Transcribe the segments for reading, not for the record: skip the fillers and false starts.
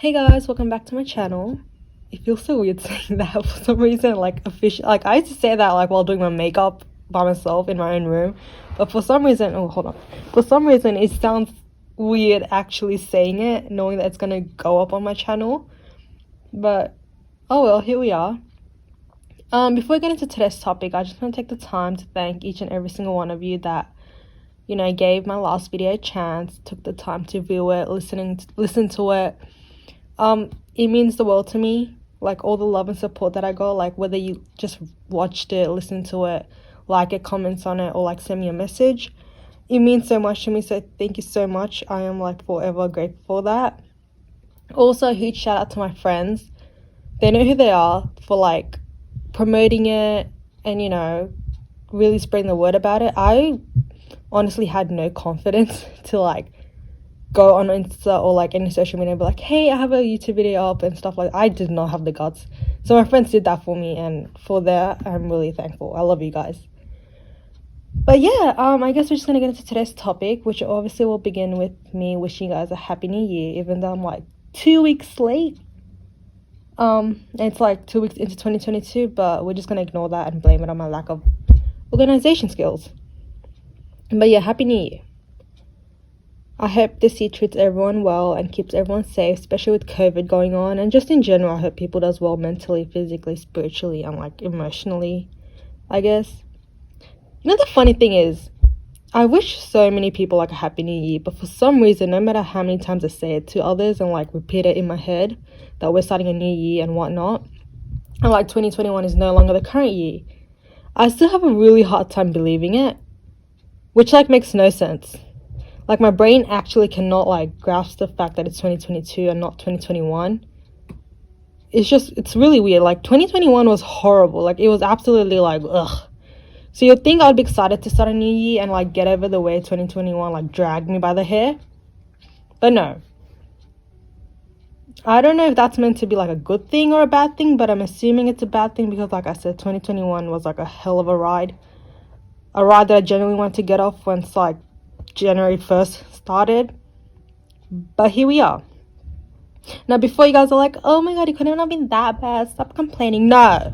Hey guys, welcome back to my channel. It feels so weird saying that for some reason, like official. Like I used to say that like while doing my makeup by myself in my own room, but for some reason, oh hold on, for some reason it sounds weird actually saying it, knowing that it's gonna go up on my channel. But oh well, here we are. Before we get into today's topic, I just want to take the time to thank each and every single one of you that gave my last video a chance, took the time to view it, listen to it. It means the world to me, like all the love and support that I got, like whether you just watched it, listened to it, like it, comments on it, or like send me a message. It means so much to me, so thank you so much. I am like forever grateful for that. Also, a huge shout out to my friends. They know who they are for like promoting it and really spreading the word about it. I honestly had no confidence to like go on Insta or like any social media and be like, hey, I have a YouTube video up and stuff like that. I did not have the guts. So my friends did that for me, and for that I'm really thankful. I love you guys. But yeah, I guess we're just gonna get into today's topic, which obviously will begin with me wishing you guys a happy new year, even though I'm like 2 weeks late. And it's like 2 weeks into 2022, but we're just gonna ignore that and blame it on my lack of organization skills. But yeah, happy new year. I hope this year treats everyone well and keeps everyone safe, especially with COVID going on. And just in general, I hope people does well mentally, physically, spiritually, and like emotionally, I guess. The funny thing is, I wish so many people like a happy new year, but for some reason, no matter how many times I say it to others and like repeat it in my head that we're starting a new year and whatnot, and like 2021 is no longer the current year, I still have a really hard time believing it, which like makes no sense. Like my brain actually cannot like grasp the fact that it's 2022 and not 2021. It's really weird. Like 2021 was horrible. Like it was absolutely like ugh. So you'd think I'd be excited to start a new year and like get over the way 2021 like dragged me by the hair. But no. I don't know if that's meant to be like a good thing or a bad thing, but I'm assuming it's a bad thing because like I said, 2021 was like a hell of a ride. A ride that I genuinely wanted to get off once like January 1st started. But here we are. Now before you guys are like, oh my god, it couldn't have been that bad, stop complaining. No,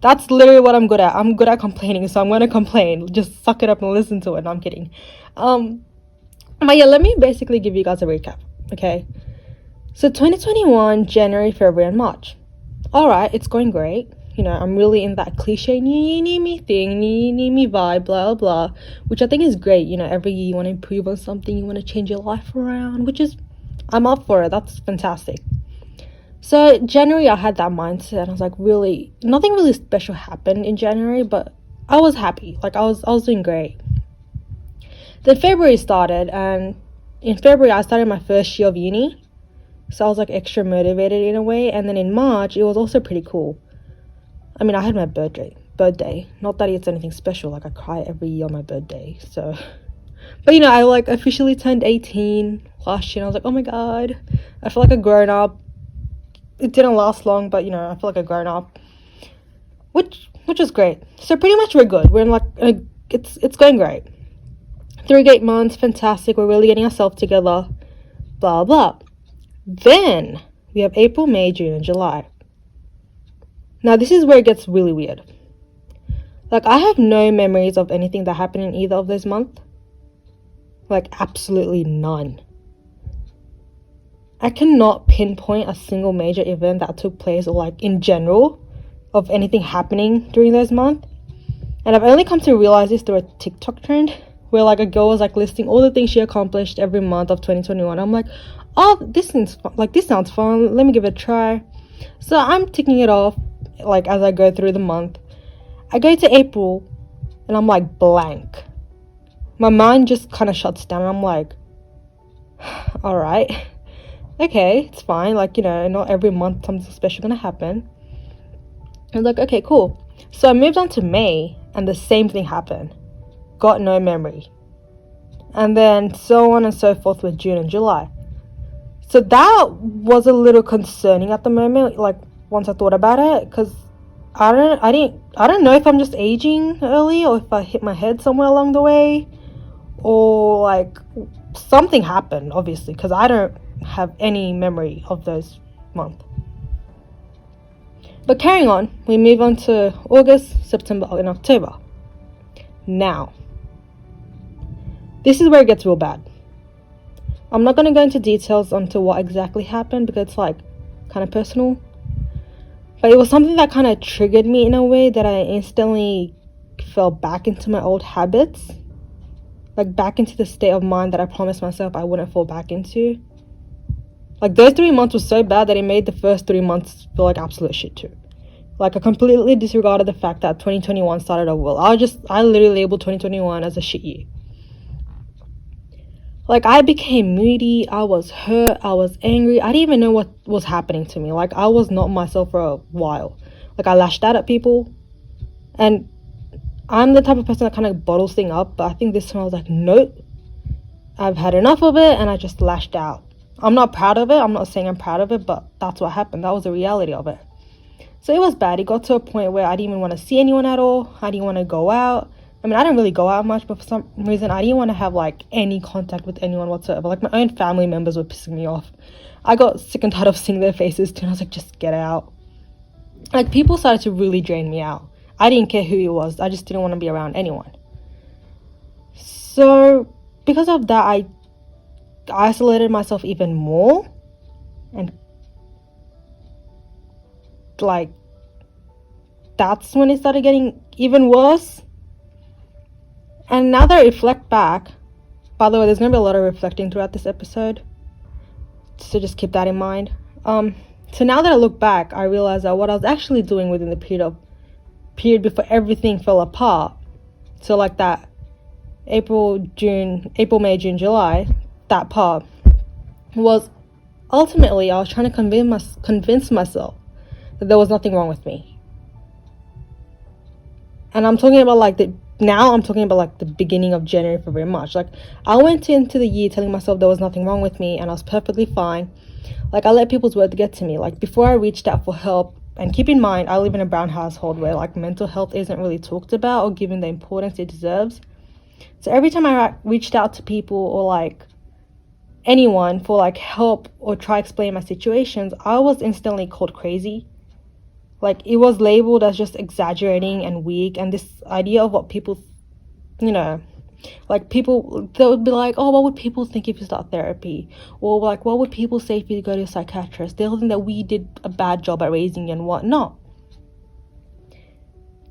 that's literally what I'm good at. I'm good at complaining, so I'm gonna complain. Just suck it up and listen to it. No, I'm kidding. But yeah, let me basically give you guys a recap. Okay, so 2021 January, February, and March. All right, it's going great. I'm really in that cliche new year, new me thing, new year, new me vibe, blah, blah, which I think is great. Every year you want to improve on something, you want to change your life around, which is, I'm up for it. That's fantastic. So January, I had that mindset. I was like, really, nothing really special happened in January, but I was happy. Like I was doing great. Then February started, and in February, I started my first year of uni. So I was like extra motivated in a way. And then in March, it was also pretty cool. I mean, I had my birthday. Not that it's anything special. Like, I cry every year on my birthday. So, but I like officially turned 18 last year. And I was like, oh my god, I feel like a grown up. It didn't last long, but I feel like a grown up, which was great. So pretty much we're good. We're in like it's going great. 3 great months, fantastic. We're really getting ourselves together. Blah blah. Then we have April, May, June, and July. Now, this is where it gets really weird. Like, I have no memories of anything that happened in either of those months. Like, absolutely none. I cannot pinpoint a single major event that took place or, like, in general of anything happening during those months. And I've only come to realize this through a TikTok trend where, like, a girl was, like, listing all the things she accomplished every month of 2021. I'm like, oh, this sounds fun. Let me give it a try. So I'm ticking it off. Like as I go through the month, I go to April and I'm like blank. My mind just kind of shuts down. I'm like, all right, okay, it's fine. Like, not every month something special gonna happen. I was like, okay, cool. So I moved on to May and the same thing happened. Got no memory. And then so on and so forth with June and July. So that was a little concerning at the moment. Like, once I thought about it, because I don't know if I'm just aging early or if I hit my head somewhere along the way or like something happened, obviously, because I don't have any memory of those months. But carrying on, we move on to August, September, and October. Now, this is where it gets real bad. I'm not going to go into details onto what exactly happened because it's like kind of personal. But it was something that kind of triggered me in a way that I instantly fell back into my old habits. Like back into the state of mind that I promised myself I wouldn't fall back into. Like those 3 months were so bad that it made the first 3 months feel like absolute shit too. Like I completely disregarded the fact that 2021 started off well. I literally labeled 2021 as a shit year. Like I became moody, I was hurt, I was angry. I didn't even know what was happening to me. Like I was not myself for a while. Like I lashed out at people. And I'm the type of person that kind of bottles things up. But I think this time I was like, nope. I've had enough of it and I just lashed out. I'm not proud of it. I'm not saying I'm proud of it, but that's what happened. That was the reality of it. So it was bad. It got to a point where I didn't even want to see anyone at all. I didn't want to go out. I mean, I didn't really go out much, but for some reason, I didn't want to have, like, any contact with anyone whatsoever. Like, my own family members were pissing me off. I got sick and tired of seeing their faces, too, and I was like, just get out. Like, people started to really drain me out. I didn't care who it was. I just didn't want to be around anyone. So, because of that, I isolated myself even more. And, like, that's when it started getting even worse. And now that I reflect back, by the way, there's going to be a lot of reflecting throughout this episode, so just keep that in mind. So now that I look back, I realize that what I was actually doing within the period before everything fell apart, so like that April, May, June, July, that part, was ultimately I was trying to convince myself that there was nothing wrong with me. And I'm talking about the beginning of January, February, March. Like, I went into the year telling myself there was nothing wrong with me and I was perfectly fine. Like, I let people's words get to me. Like, before I reached out for help, and keep in mind, I live in a brown household where, like, mental health isn't really talked about or given the importance it deserves. So every time I reached out to people or, like, anyone for, like, help or try explain my situations, I was instantly called crazy. Like, it was labeled as just exaggerating and weak, and this idea of what people, like, people, they would be like, oh, what would people think if you start therapy? Or, like, what would people say if you go to a psychiatrist? They'll think that we did a bad job at raising you and whatnot.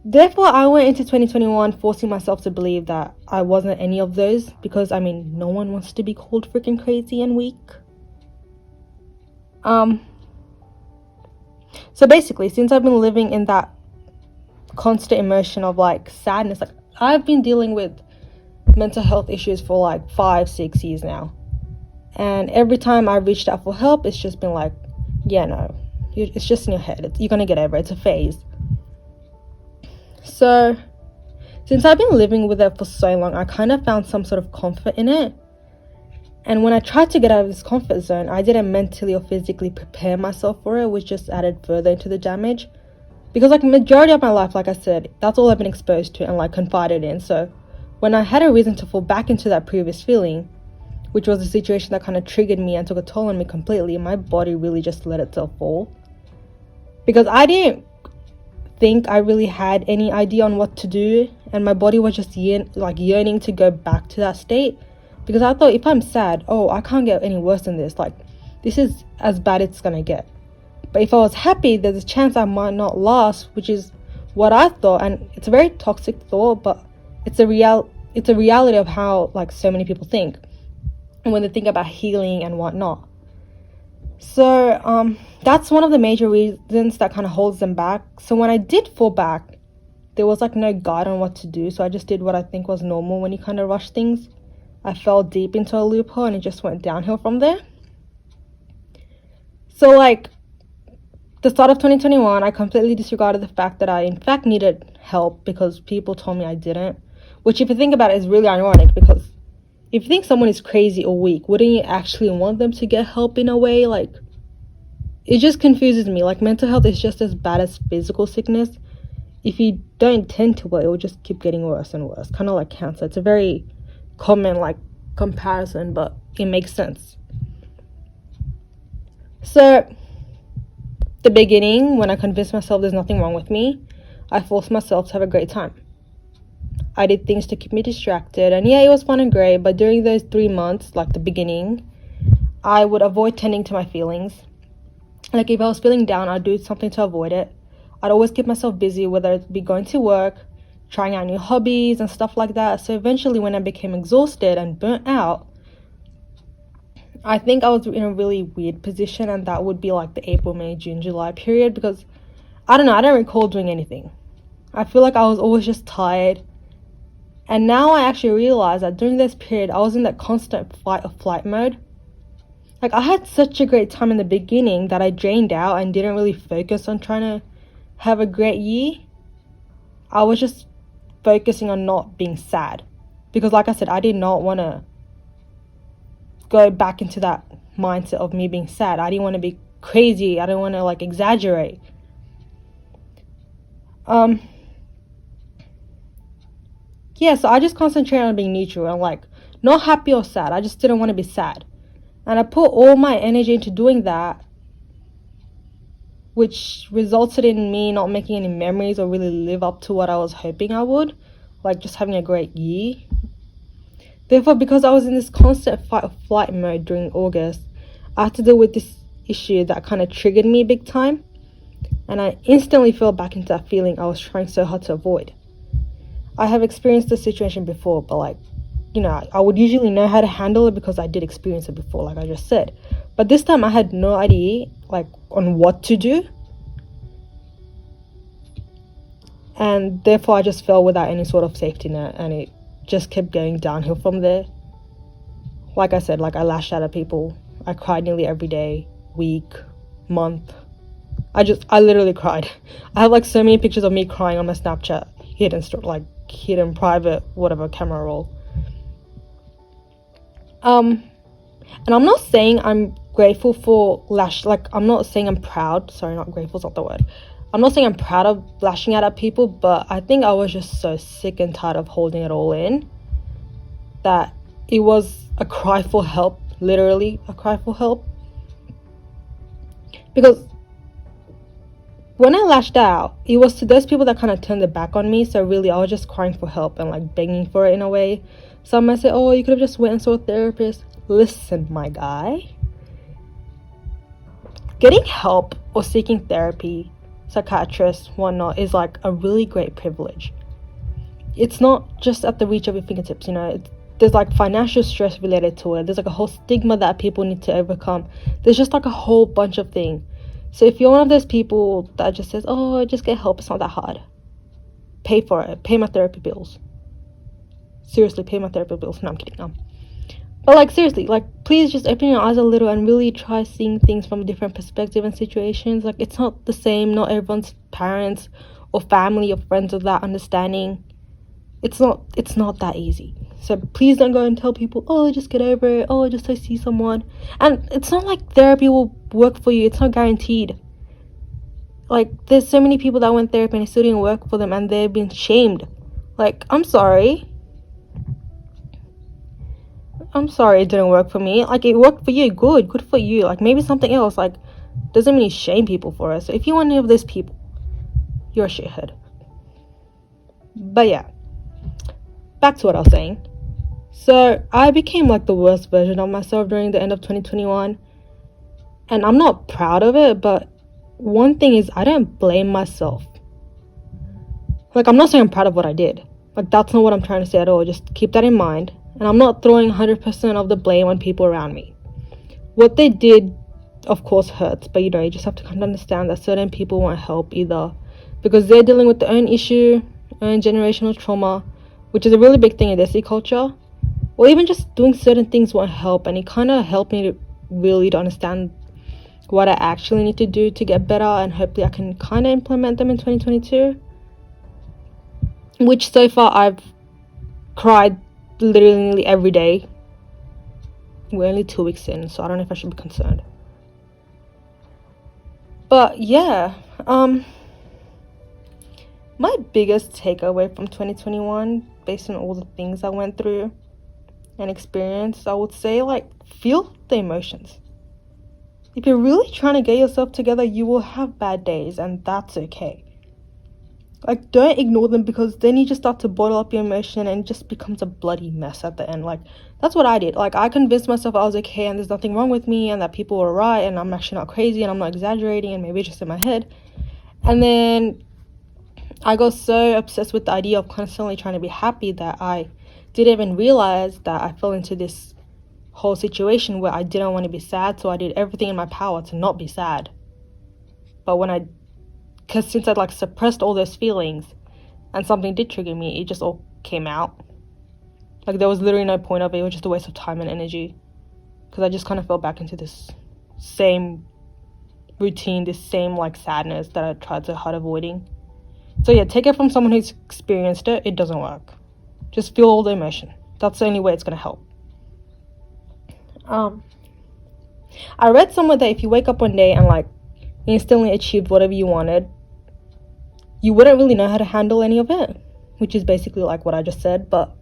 Therefore, I went into 2021 forcing myself to believe that I wasn't any of those, because, I mean, no one wants to be called freaking crazy and weak. So basically, since I've been living in that constant emotion of, like, sadness, like, I've been dealing with mental health issues for, like, 5-6 years now. And every time I've reached out for help, it's just been like, yeah, no, it's just in your head. You're going to get over it. It's a phase. So, since I've been living with it for so long, I kind of found some sort of comfort in it. And when I tried to get out of this comfort zone, I didn't mentally or physically prepare myself for it, which just added further into the damage. Because, like, majority of my life, like I said, that's all I've been exposed to and, like, confided in. So when I had a reason to fall back into that previous feeling, which was a situation that kind of triggered me and took a toll on me completely, my body really just let itself fall. Because I didn't think I really had any idea on what to do, and my body was just yearning to go back to that state. Because I thought, if I'm sad, I can't get any worse than this. Like, this is as bad as it's gonna get. But if I was happy, there's a chance I might not last, which is what I thought. And it's a very toxic thought, but it's a reality of how, like, so many people think. And when they think about healing and whatnot. So, that's one of the major reasons that kind of holds them back. So when I did fall back, there was, like, no guide on what to do. So I just did what I think was normal when you kind of rush things. I fell deep into a loophole and it just went downhill from there. So, like, the start of 2021, I completely disregarded the fact that I, in fact, needed help because people told me I didn't. Which, if you think about it, is really ironic, because if you think someone is crazy or weak, wouldn't you actually want them to get help in a way? Like, it just confuses me. Like, mental health is just as bad as physical sickness. If you don't tend to it, it will just keep getting worse and worse. Kind of like cancer. It's a very common, like, comparison, but it makes sense. So the beginning, when I convinced myself there's nothing wrong with me, I forced myself to have a great time. I did things to keep me distracted, and yeah, it was fun and great, but during those 3 months, like the beginning, I would avoid tending to my feelings. Like if I was feeling down, I'd do something to avoid it. I'd always keep myself busy, whether it be going to work, trying out new hobbies and stuff like that. So eventually when I became exhausted and burnt out, I think I was in a really weird position, and that would be like the April, May, June, July period, because I don't know, I don't recall doing anything. I feel like I was always just tired. And now I actually realize that during this period, I was in that constant fight or flight mode. Like, I had such a great time in the beginning that I drained out and didn't really focus on trying to have a great year. I was just focusing on not being sad. Because like I said, I did not want to go back into that mindset of me being sad. I didn't want to be crazy. I didn't want to like exaggerate. Yeah, so I just concentrated on being neutral and like not happy or sad. I just didn't want to be sad. And I put all my energy into doing that, which resulted in me not making any memories or really live up to what I was hoping I would, like just having a great year. Therefore, because I was in this constant fight or flight mode during August, I had to deal with this issue that kind of triggered me big time. And I instantly fell back into that feeling I was trying so hard to avoid. I have experienced this situation before, but like, you know, I would usually know how to handle it because I did experience it before, like I just said. But this time I had no idea, like, on what to do. And therefore I just fell without any sort of safety net, and it just kept going downhill from there. Like I said, like I lashed out at people. I cried nearly every day, week, month. I literally cried. I have like so many pictures of me crying on my Snapchat, hidden private, whatever, camera roll. And I'm not saying I'm grateful for I'm not saying I'm proud. Sorry, not grateful is not the word. I'm not saying I'm proud of lashing out at people, but I think I was just so sick and tired of holding it all in that it was a cry for help, literally a cry for help. Because when I lashed out, it was to those people that kind of turned their back on me. So really, I was just crying for help and like begging for it in a way. Some might say, oh, you could have just went and saw a therapist. Listen, my guy. Getting help or seeking therapy, psychiatrist, whatnot, is like a really great privilege. It's not just at the reach of your fingertips, you know. There's like financial stress related to it. There's like a whole stigma that people need to overcome. There's just like a whole bunch of things. So if you're one of those people that just says, oh, just get help, it's not that hard. Pay for it. Pay my therapy bills. Seriously, pay my therapy bills. No, I'm kidding. No. But like seriously, like please just open your eyes a little and really try seeing things from a different perspective and situations. Like it's not the same. Not everyone's parents or family or friends are that understanding. It's not that easy. So please don't go and tell people, oh, just get over it. Oh, just go see someone. And it's not like therapy will work for you. It's not guaranteed. Like there's so many people that went therapy and it still didn't work for them, and they've been shamed. Like, I'm sorry it didn't work for me. Like, it worked for you, good for you. Like, maybe something else, like, doesn't mean you shame people for it. So if you're one of those people, you're a shithead. But yeah, back to what I was saying. So I became like the worst version of myself during the end of 2021, and I'm not proud of it. But one thing is, I don't blame myself. Like, I'm not saying I'm proud of what I did. Like, that's not what I'm trying to say at all. Just keep that in mind. And I'm not throwing 100% of the blame on people around me. What they did, of course, hurts. But, you know, you just have to kind of understand that certain people won't help either, because they're dealing with their own issue, own generational trauma, which is a really big thing in Desi culture. Or even just doing certain things won't help. And it kind of helped me to understand what I actually need to do to get better. And hopefully I can kind of implement them in 2022. Which so far I've cried literally nearly every day. We're only 2 weeks in, so I don't know if I should be concerned. But yeah, my biggest takeaway from 2021, based on all the things I went through and experienced, I would say, like, feel the emotions. if you're really trying to get yourself together, you will have bad days, and that's okay. Like, don't ignore them, because then you just start to bottle up your emotion and it just becomes a bloody mess at the end. Like, that's what I did. Like, I convinced myself I was okay and there's nothing wrong with me and that people were right and I'm actually not crazy and I'm not exaggerating and maybe it's just in my head. And then I got so obsessed with the idea of constantly trying to be happy that I didn't even realize that I fell into this whole situation where I didn't want to be sad, so I did everything in my power to not be sad. But because since I'd like suppressed all those feelings and something did trigger me, it just all came out. Like, there was literally no point of it. It was just a waste of time and energy, because I just kind of fell back into this same routine, this same like sadness that I tried so hard avoiding. So yeah, take it from someone who's experienced it. It doesn't work. Just feel all the emotion. That's the only way it's going to help. I read somewhere that if you wake up one day and like instantly achieved whatever you wanted, you wouldn't really know how to handle any of it, which is basically like what I just said. But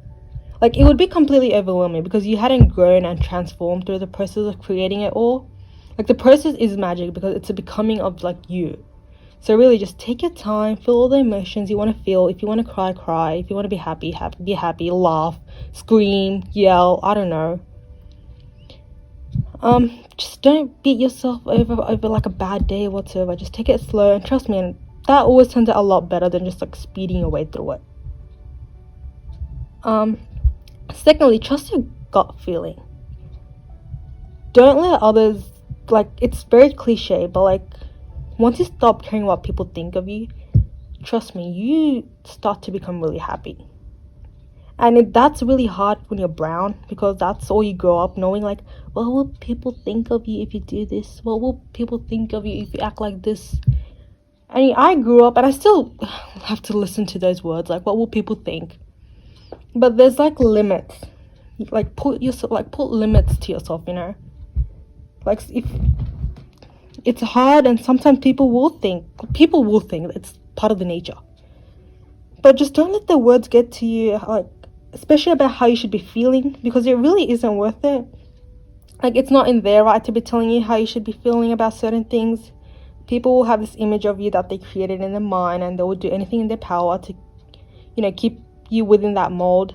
like, it would be completely overwhelming because you hadn't grown and transformed through the process of creating it all. Like, the process is magic because it's a becoming of like you. So really, just take your time, feel all the emotions you want to feel. If you want to cry, cry. If you want to be happy, be happy, laugh, scream, yell, I don't know. Just don't beat yourself over like a bad day or whatever. Just take it slow, and trust me, and that always turns out a lot better than just like speeding your way through it. Secondly, trust your gut feeling. Don't let others, like, it's very cliche, but like, once you stop caring what people think of you, trust me, you start to become really happy. And that's really hard when you're brown, because that's all you grow up knowing. Like, what will people think of you if you do this? What will people think of you if you act like this? And I grew up, and I still have to listen to those words, like, what will people think? But there's like limits. Like, put limits to yourself, you know. Like, if it's hard, and sometimes people will think it's part of the nature. But just don't let the words get to you, like, especially about how you should be feeling, because it really isn't worth it. Like, it's not in their right to be telling you how you should be feeling about certain things. People will have this image of you that they created in their mind, and they will do anything in their power to, you know, keep you within that mold.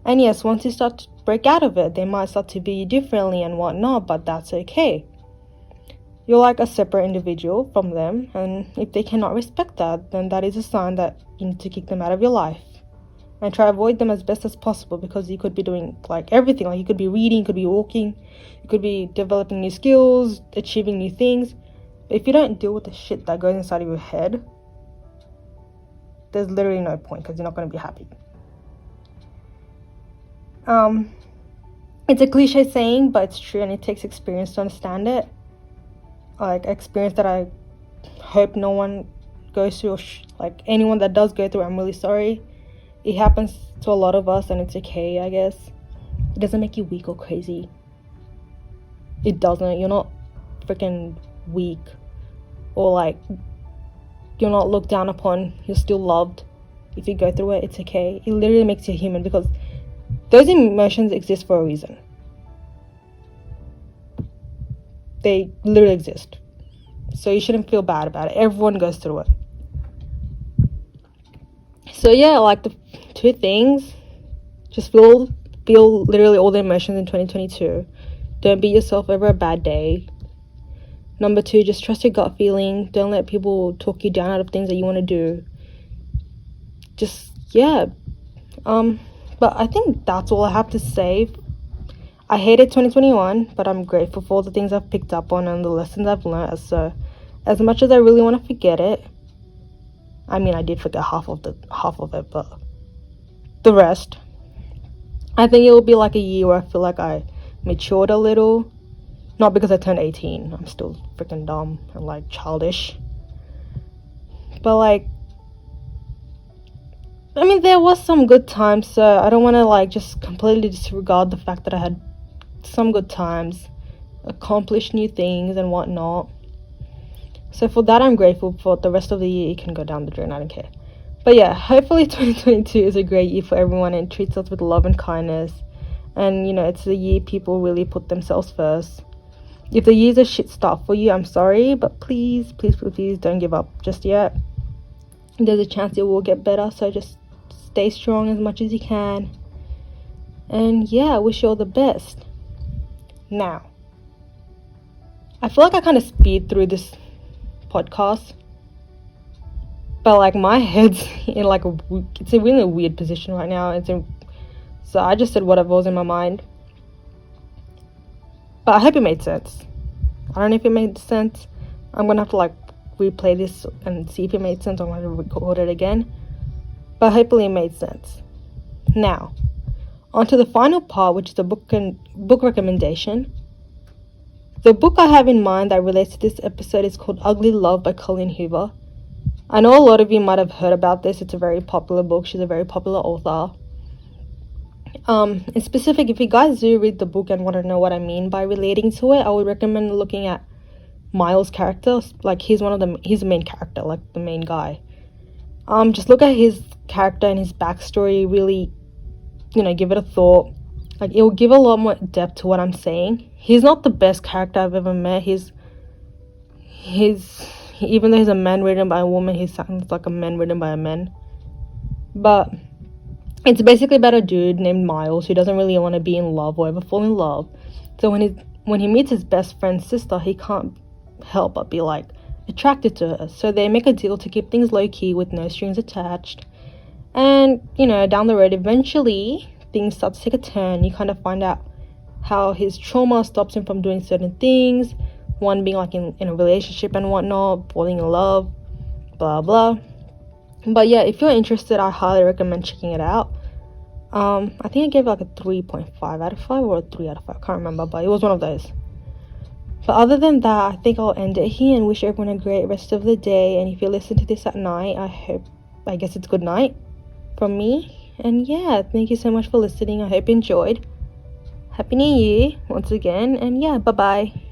And yes, once you start to break out of it, they might start to view you differently and whatnot, but that's okay. You're like a separate individual from them, and if they cannot respect that, then that is a sign that you need to kick them out of your life. And try to avoid them as best as possible, because you could be doing like everything. Like, you could be reading, you could be walking, you could be developing new skills, achieving new things. But if you don't deal with the shit that goes inside of your head, there's literally no point, because you're not going to be happy. It's a cliche saying, but it's true, and it takes experience to understand it. Like, experience that I hope no one goes through, or like anyone that does go through, I'm really sorry. It happens to a lot of us, and it's okay, I guess. It doesn't make you weak or crazy. It doesn't. You're not freaking weak, or like, you're not looked down upon. You're still loved. If you go through it, it's okay. It literally makes you human, because those emotions exist for a reason. They literally exist. So you shouldn't feel bad about it. Everyone goes through it. So yeah, like, the two things, just feel literally all the emotions in 2022. Don't beat yourself over a bad day. Number 2, just trust your gut feeling. Don't let people talk you down out of things that you want to do. Just, yeah. But I think that's all I have to say. I hated 2021, but I'm grateful for all the things I've picked up on and the lessons I've learned. So, as much as I really want to forget it, I mean, I did forget half of it, but the rest, I think it will be like a year where I feel like I matured a little. Not because I turned 18. I'm still freaking dumb and like childish. But like, I mean, there was some good times, so I don't want to like just completely disregard the fact that I had some good times, accomplished new things and whatnot. So for that, I'm grateful. For the rest of the year, it can go down the drain, I don't care. But yeah, hopefully 2022 is a great year for everyone and treats us with love and kindness. And, you know, it's a year people really put themselves first. If the year's a shit start for you, I'm sorry, but please, please, please, please don't give up just yet. There's a chance it will get better, so just stay strong as much as you can. And yeah, I wish you all the best. Now, I feel like I kind of speed through this podcast, but like my head's in like it's a really weird position right now. So I just said whatever was in my mind, but I hope it made sense. I don't know if it made sense. I'm gonna have to like replay this and see if it made sense. I'm gonna record it again, but hopefully it made sense. Now, on to the final part, which is the book recommendation. The book I have in mind that relates to this episode is called Ugly Love by Colleen Hoover. I know a lot of you might have heard about this. It's a very popular book. She's a very popular author. In specific, if you guys do read the book and want to know what I mean by relating to it, I would recommend looking at Miles' character. Like he's the main character, like the main guy. Just look at his character and his backstory. Really, give it a thought. Like it will give a lot more depth to what I'm saying. He's not the best character I've ever met. Even though he's a man written by a woman, he sounds like a man written by a man. But it's basically about a dude named Miles who doesn't really want to be in love or ever fall in love. So when he meets his best friend's sister, he can't help but be like attracted to her. So they make a deal to keep things low key with no strings attached. And down the road, eventually things start to take a turn. You kind of find out how his trauma stops him from doing certain things. One being like in a relationship and whatnot, falling in love, blah blah. But yeah, if you're interested, I highly recommend checking it out. I think I gave it like a 3.5 out of 5 or a 3 out of 5. I can't remember, but it was one of those. But other than that, I think I'll end it here and wish everyone a great rest of the day. And if you listen to this at night, I guess it's good night from me. And yeah, thank you so much for listening. I hope you enjoyed. Happy New Year once again. And yeah, bye-bye.